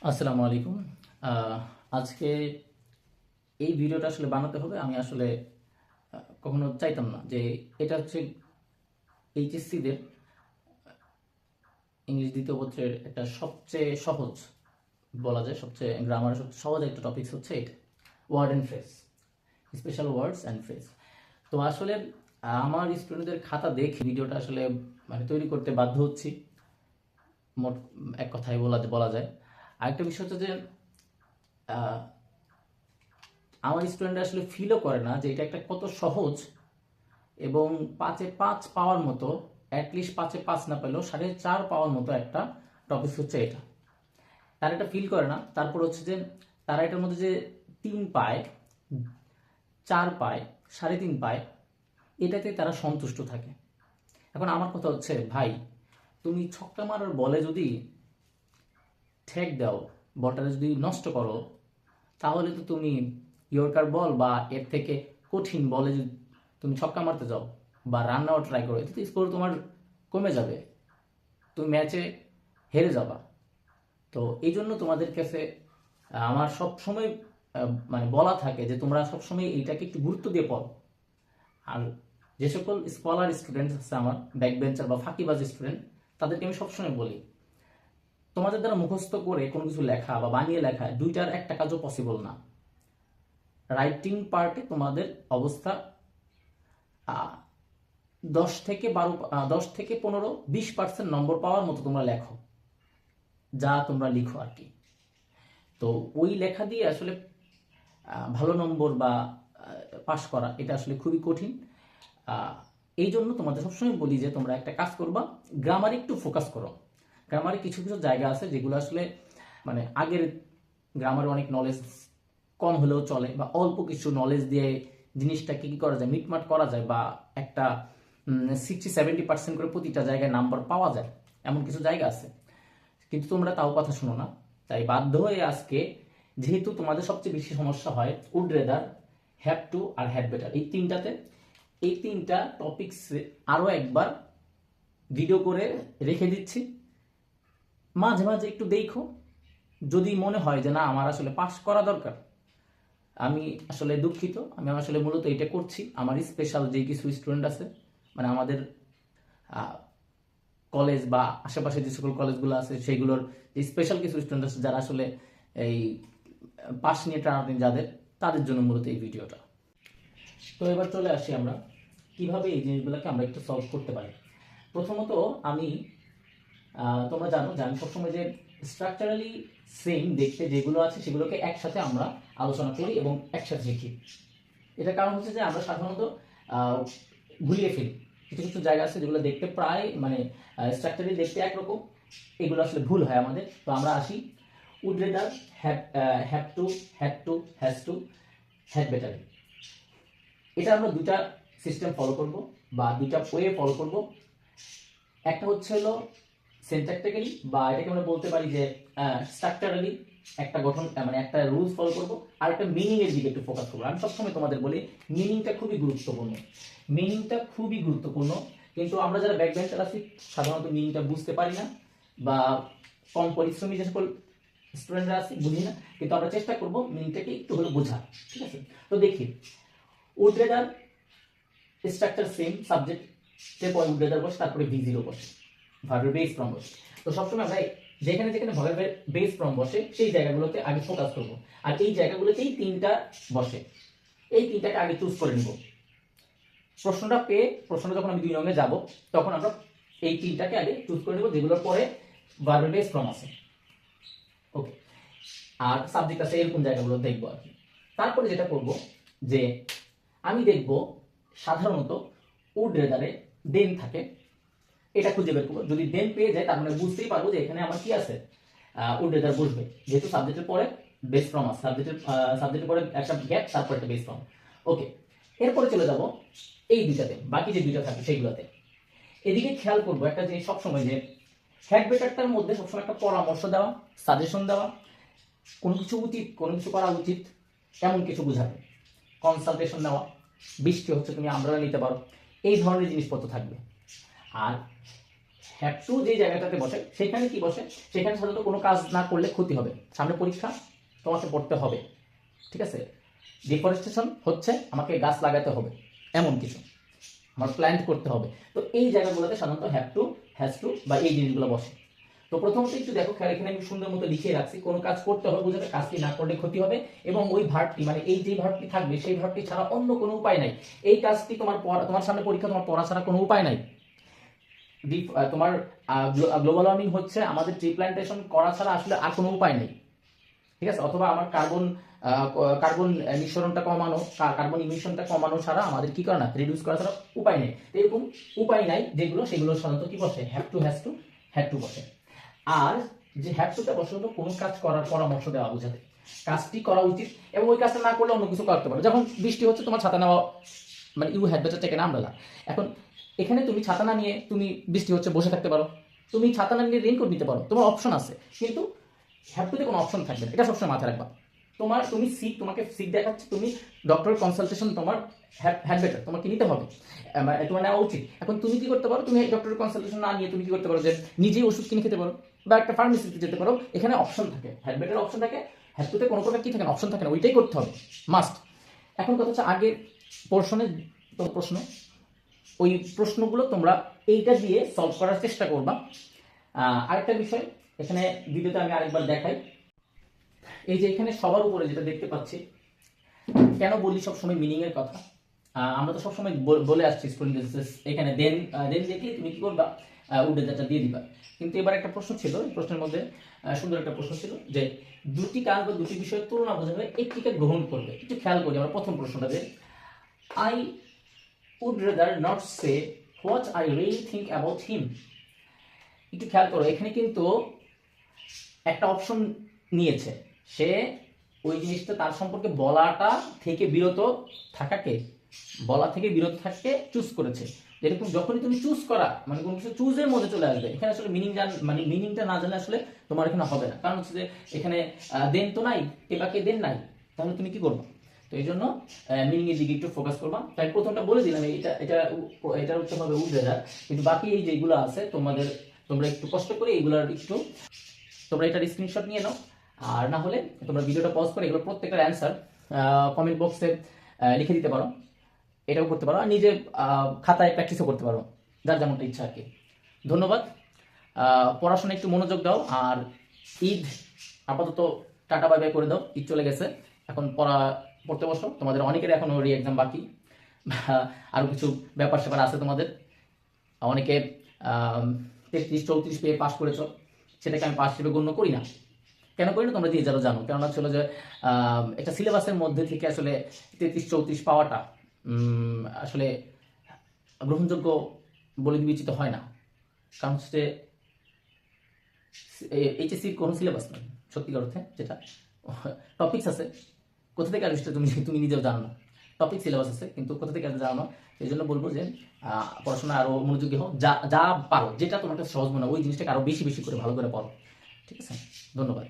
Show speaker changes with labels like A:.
A: আসসালামু আলাইকুম। আজকে এই ভিডিওটা আসলে বানাতে হবে। আমি আসলে কখনো চাইতাম না যে এটা হচ্ছে এইচএসসিদের ইংলিশ দ্বিতীয় পত্রের একটা সবচেয়ে সহজ বলা যায়, সবচেয়ে গ্রামারের সবচেয়ে সহজ একটা টপিক হচ্ছে এটা, word and phrase, special words and phrase. তো আসলে আমার স্টুডেন্টদের খাতা দেখে ভিডিওটা আসলে তৈরি করতে বাধ্য হচ্ছি, মোট এক কথায় বলা যায়। আরেকটা বিষয় হচ্ছে যে আহ, আমার স্টুডেন্টরা আসলে ফিলও করে না যে এটা একটা কত সহজ এবং 5-এ 5 পাওয়ার মতো, অ্যাটলিস্ট 5-এ 5 না পেলেও 4.5 পাওয়ার মতো একটা টপিক হচ্ছে এটা। তারা এটা ফিল করে না। তারপর হচ্ছে যে তারা এটার মধ্যে যে 3 পায়, 4 পায়, 3.5 পায়, এটাতে তারা সন্তুষ্ট থাকে। এখন আমার কথা হচ্ছে, ভাই তুমি ছক্কা মারার বলে যদি ঠেক দাও, বলটা যদি নষ্ট করো, তাহলে তো তুমি ইয়র্কার বল বা এর থেকে কঠিন বলে যদি তুমি ছক্কা মারতে যাও বা রান নেওয়া ট্রাই করো, এতে তো স্কোর তোমার কমে যাবে, তুমি ম্যাচে হেরে যাবা। তো এই জন্য তোমাদের কাছে আমার সব সময় বলা থাকে যে তোমরা সবসময় এইটাকে একটু গুরুত্ব দিয়ে পড়ো। আর যে সকল স্কলার স্টুডেন্ট আছে, আমার ব্যাক বেঞ্চার বা ফাঁকিবাজ স্টুডেন্ট, তাদেরকে আমি সবসময় বলি, তোমাদের দ্বারা মুখস্থ করে কোনো কিছু লেখা বা বানিয়ে লেখা দুইটার একটা কাজও পসিবল না। রাইটিং পার্টে তোমাদের অবস্থা 10 থেকে 15 20% নম্বর পাওয়ার মতো তোমরা লেখো, যা তোমরা লিখো আর কি। তো ওই লেখা দিয়ে আসলে ভালো নম্বর বা পাস করা এটা আসলে খুবই কঠিন। এই জন্য তোমাদের সবসময় বলি যে তোমরা একটা কাজ করবা, গ্রামারে একটু ফোকাস করো। গ্রামারে কিছু কিছু জায়গা আছে যেগুলো আসলে আগের গ্রামারে অনেক নলেজ কম হলেও চলে, বা অল্প কিছু নলেজ দিয়ে জিনিসটাকে কি করা যায়, মিটমাট করা যায়, বা একটা 60-70% করে প্রতিটা জায়গায় নাম্বার পাওয়া যায়, এমন কিছু জায়গা আছে। কিন্তু তোমরা তাও কথা শোনো না। তাই বাধ্য হয়ে আজকে, যেহেতু তোমাদের সবচেয়ে বেশি সমস্যা হয় উড রেদার, হ্যাভ টু আর হ্যাড বেটার, এই তিনটা টপিকস আরো একবার ভিডিও করে রেখে দিচ্ছি। মাঝে মাঝে একটু দেখো, যদি মনে হয় যে না আমার আসলে পাস করা দরকার, আমি আসলে দুঃখিত, আমি আসলে মূলত এটা করছি আমার স্পেশাল যে কিছু স্টুডেন্ট আছে, আমাদের কলেজ বা আশেপাশে যে সকল কলেজগুলো আছে সেইগুলোর যে স্পেশাল কিছু স্টুডেন্ট আছে যারা আসলে এই পাস নিয়ে টানাটানি যাদের, তাদের জন্য মূলত এই ভিডিওটা। তো এবার চলে আসি আমরা কিভাবে এই জিনিসগুলোকে আমরা একটু সলভ করতে পারি। প্রথমত আমি তোমরা জানো যে আমি সবসময় যে স্ট্রাকচারালি সেম দেখতে যেগুলো আছে সেগুলোকে একসাথে আমরা আলোচনা করি এবং একসাথে শিখি। এটার কারণ হচ্ছে যে আমরা সাধারণত গুলিয়ে ফেলি। কিছু কিছু জায়গা আছে যেগুলো দেখতে প্রায় স্ট্রাকচারালি দেখতে একরকম, এগুলো আসলে ভুল হয় আমাদের। তো আমরা আসি, would rather, have to, had to, has to, had better. এটা আমরা দুটা সিস্টেম ফলো করব বা দুটা ওয়ে ফলো করব। একটা হচ্ছে হলো সিনট্যাকটিক্যালি, বা এটাকে আমরা বলতে পারি যে স্ট্রাকচারালি একটা গঠন, একটা রুলস ফলো করব। আর একটা মিনিং এর দিকে একটু ফোকাস করবো। আমি সবসময় তোমাদের বলি মিনিংটা খুবই গুরুত্বপূর্ণ, মিনিংটা খুবই গুরুত্বপূর্ণ। কিন্তু আমরা যারা ব্যাক বেঞ্চার আছি সাধারণত মিনিংটা বুঝতে পারি না, বা কম পরিশ্রমী যে সকল স্টুডেন্টরা আছে বুঝি না। কিন্তু আমরা চেষ্টা করব মিনিংটাকে একটু হলে বোঝা, ঠিক আছে? তো দেখি, উড রেদার স্ট্রাকচার সেম, সাবজেক্টের পরে উড রেদার বসে, তারপরে V0 বসে, ভার্বের বেস ফর্ম বসে। তো সবসময় আমরা যেখানে যেখানে ভার্বের বেস ফর্ম বসে সেই জায়গাগুলোতে আগে ফোকাস করব। আর এই জায়গাগুলোতেই তিনটা বসে, এই তিনটাকে আগে চুজ করে নিব। প্রশ্নটা পেয়ে, প্রশ্নটা যখন আমি 2 নঙ্গে যাব, তখন আমরা এই তিনটাকে আগে চুজ করে নেব যেগুলোর পরে ভার্বের বেস ফর্ম আছে। ওকে, আর সাবজেক্ট আছে, এরকম জায়গাগুলো দেখবো আর কি। তারপরে যেটা করব যে আমি দেখব সাধারণত উড রেদারে দেন থাকে, এটা খুঁজে বের করবো। যদি দেন পেয়ে যায় তার মানে বুঝতেই পারবো যে এখানে আমার কি আছে, উড রেদার বসবে, যেহেতু সাবজেক্টের পরে বেস ফর্ম আছে, সাবজেক্টের পরে একটা গ্যাপ, তারপর একটা বেস ফর্ম। ওকে, এরপরে চলে যাব এই দুইটাতে, বাকি যে দুইটা থাকে সেইগুলোতে। এদিকে খেয়াল করবো একটা জিনিস সবসময়, যে হ্যাড বেটারটার মধ্যে সবসময় একটা পরামর্শ দেওয়া, সাজেশন দেওয়া, কোনো কিছু উচিত, কোনো কিছু করা উচিত এমন কিছু বোঝাবে, কনসালটেশন নেওয়া, বৃষ্টি হচ্ছে তুমি আমব্রেলা নিতে পারো, এই ধরনের জিনিসপত্র থাকবে। আর হ্যাভ টু যে জায়গাটাতে বসে সেখানে কি বসে, সেখানে সাধারণত কোনো কাজ না করলে ক্ষতি হবে, সামনে পরীক্ষা, তোমাকে পড়তে হবে, ঠিক আছে, ডিফরেস্টেশন হচ্ছে আমাকে গাছ লাগাতে হবে, এমন কিছু আমার প্ল্যান্ট করতে হবে। তো এই জায়গাগুলোতে সাধারণত হ্যাভ টু, হ্যাজ টু বা এই জিনিসগুলো বসে। তো প্রথমত একটু দেখো, এখানে আমি সুন্দর মতো লিখে রাখছি, কোনো কাজ করতে হবে বোঝাতে কাজটি না করলে ক্ষতি হবে, এবং ওই ভার্বটি মানে এই যে ভার্বটি থাকবে সেই ভার্বটি ছাড়া অন্য কোনো উপায় নাই। এই কাজটি তোমার সামনে পরীক্ষা, তোমার পড়া ছাড়া কোনো উপায় নাই। তোমার গ্লোবাল ওয়ার্মিং হচ্ছে আমাদের ট্রি প্ল্যান্টেশন করা ছাড়া আসলে আর কোনো উপায় নেই, ঠিক আছে, অথবা আমার কার্বন নিঃসরণটা কমানো, কার্বন ইমিশনটা কমানো ছাড়া আমাদের কি করে না, রিডিউস করা ছাড়া উপায় নেই। এরকম উপায় নাই যেগুলো, সেগুলো সাধারণত কি বসে, have to, has to, had two বসে। আর যে হ্যাভ টুটা বসে হলো কোনো কাজ করার পরামর্শ দেওয়া, বোঝাতে কাজটি করা উচিত এবং ওই কাজটা না করলে অন্য কিছু করতে পারো। যখন বৃষ্টি হচ্ছে তোমার ছাতা নেওয়া, মানে you had better take an umbrella. এখন এখানে তুমি ছাতা না নিয়ে, তুমি বৃষ্টি হচ্ছে বসে থাকতে পারো, তুমি ছাতা না নিয়ে রেইনকোট নিতে পারো, তোমার অপশন আছে, কিন্তু হ্যাভ টুতে কোনো অপশন থাকবে না, এটা সবসময় মাথায় রাখবা। তোমাকে সিক দেখাচ্ছে, তুমি ডক্টরের কনসালটেশন তোমার হ্যাড বেটার, তোমাকে নিতে হবে, তোমার নেওয়া উচিত। এখন তুমি কি করতে পারো, তুমি ডক্টরের কনসালটেশন না নিয়ে তুমি কি করতে পারো, যে নিজেই ওষুধ কিনে খেতে পারো বা একটা ফার্মেসিতে যেতে পারো, এখানে অপশন থাকে, হ্যাড বেটার অপশন থাকে, হ্যাড টুতে কোনো প্রকার কি থাকে না, অপশন থাকে না, ওইটাই করতে হবে মাস্ট। এখন কথা হচ্ছে আগের পোর্শনের প্রশ্ন, ওই প্রশ্নগুলো তোমরা এইটা দিয়ে সলভ করার চেষ্টা করবা। আরেকটা বিষয় এখানে ভিডিওতে আমি আরেকবার দেখাই, এই যে এখানে সবার উপরে যেটা দেখতে পাচ্ছি, কেন বলি সবসময় মিনিং এর কথা, আমরা তো সবসময় বলে আসছি স্টুডেন্ট, এখানে দেন দেখলে তুমি কি করবা, উড রেজারটা দিয়ে দিবা। কিন্তু এবার একটা প্রশ্ন ছিল, এই প্রশ্নের মধ্যে সুন্দর একটা প্রশ্ন ছিল যে দুটি কাজ বা দুটি বিষয়ের তুলনা বোঝাবে একটিকে গ্রহণ করবে। একটু খেয়াল করি আমরা প্রথম প্রশ্নটা, যে I would rather not say what I really think about him. একটু খেয়াল করো, এখানে কিন্তু একটা অপশন নিয়েছে, সে ওই জিনিসটা তার সম্পর্কে বলাটা থেকে বিরত থাকাকে, বলা থেকে বিরত থাকতে চুজ করেছে। যেরকম যখনই তুমি চুজ করা মানে কোনো কিছু চুজের মধ্যে চলে আসবে, এখানে আসলে মানে মিনিংটা না জানলে আসলে তোমার এখানে হবে না। কারণ হচ্ছে যে এখানে দেন তো নাই, টেপাকে দেন নাই, তাহলে তুমি কি করবে? তো এই জন্য মিনিং এর দিকে একটু ফোকাস করবা। তাই প্রথমটা বলে দিলাম, এটা হচ্ছে হবে উড রেদার, কিন্তু বাকি এই যেগুলো আছে তোমরা একটু কষ্ট করে এইগুলোর একটু তোমরা এটার স্ক্রিনশট নিয়ে নাও, আর না হলে তোমরা ভিডিওটা পজ করে এগুলো প্রত্যেকটার অ্যান্সার কমেন্ট বক্সে লিখে দিতে পারো, এটাও করতে পারো, আর নিজে খাতায় প্র্যাকটিসও করতে পারো, যার যেমনটা ইচ্ছা আর কি। ধন্যবাদ। পড়াশোনা একটু মনোযোগ দাও, আর ঈদ আপাতত টাটা বাই বাই করে দাও, ঈদ চলে গেছে, এখন পড়তে বসো। তোমাদের অনেকের এখনো রি এক্সাম বাকি, আরও কিছু ব্যাপার স্যাপার আছে তোমাদের, অনেকে 33-34 পেয়ে পাস করেছ, সেটাকে আমি পাস হিসেবে গণ্য করি না। কেন করি না তোমরা যে যারা জানো, কেননা ছিল যে একটা সিলেবাসের মধ্যে থেকে আসলে 33-34 পাওয়াটা আসলে গ্রহণযোগ্য বলে বিবেচিত হয় না। কারণ হচ্ছে এইচএসসির কোনো সিলেবাস নেই সত্যিকার অর্থে, যেটা টপিকস আছে, কোথা থেকে আসলে তুমি নিজেও জানো না, টপিক সিলেবাস আছে কিন্তু কোথা থেকে আসলে জানো না। এই জন্য বলবো যে পড়াশোনা আরও মনোযোগী হও, যা পারো, যেটা তোমার কাছে সহজ মনে হয় ওই জিনিসটাকে আরও বেশি বেশি করে ভালো করে পড়ো, ঠিক আছে? ধন্যবাদ।